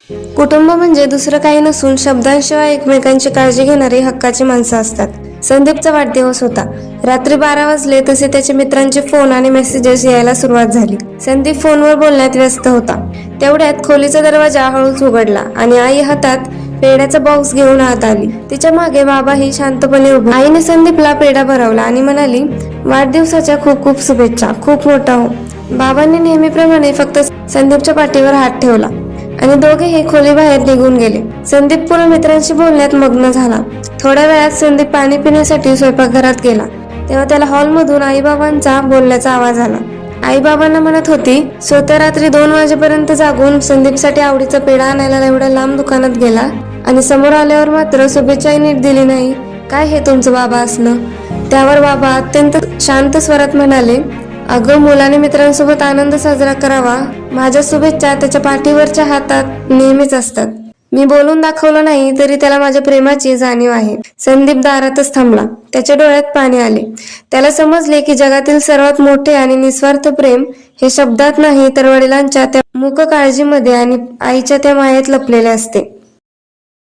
कुटुंब म्हणजे दुसरं काही नसून शब्दांशिवाय एकमेकांची काळजी घेणारी हक्काची माणसं असतात. संदीपचा वाढदिवस होता. रात्री 12 वाजले तसे त्याच्या मित्रांचे फोन आणि मेसेजेस यायला सुरुवात झाली. संदीप फोनवर बोलण्यात व्यस्त होता. तेवढ्यात खोलीचा दरवाजा हळूच उघडला आणि आई हातात पेढ्याचा बॉक्स घेऊन आत आली. तिच्या मागे बाबाही शांतपणे उभे. आईने संदीपला पेढा भरवला आणि म्हणाली, वाढदिवसाच्या खूप खूप शुभेच्छा, खूप मोठा हो. बाबांनी नेहमीप्रमाणे फक्त संदीपच्या पाठीवर हात ठेवला आणि दोघेही खोलीबाहेर निघून गेले. संदीप पुन्हा मित्रांशी बोलण्यात मग्न झाला. थोड्या वेळात संदीप पाणी पिण्यासाठी स्वयंपाकघरात गेला. तेव्हा त्याला हॉलमधून आईबाबांचा बोलण्याचा आवाज आला. आई बाबांना म्हणत होती, स्वतः रात्री 2 वाजेपर्यंत जागून संदीपसाठी आवडीचा पेढा आणायला एवढ्या लांब दुकानात गेला आणि समोर आल्यावर मात्र शुभेच्छाही नीट दिली नाही. काय हे तुमचं बाबा असणं? त्यावर बाबा अत्यंत शांत स्वरात म्हणाले, अगं, मुलाने मित्रांसोबत आनंद साजरा करावा. माझ्या शुभेच्छा त्याच्या पाठीवरच्या हातात नेहमीच असतात. मी बोलून दाखवलं नाही तरी त्याला माझ्या प्रेमाची जाणीव आहे. संदीप दारातच थांबला. त्याच्या डोळ्यात पाणी आले. त्याला समजले की जगातील सर्वात मोठे आणि निस्वार्थ प्रेम हे शब्दात नाही तर वडिलांच्या त्या मूक काळजीमध्ये आणि आईच्या त्या मायेत लपलेले असते.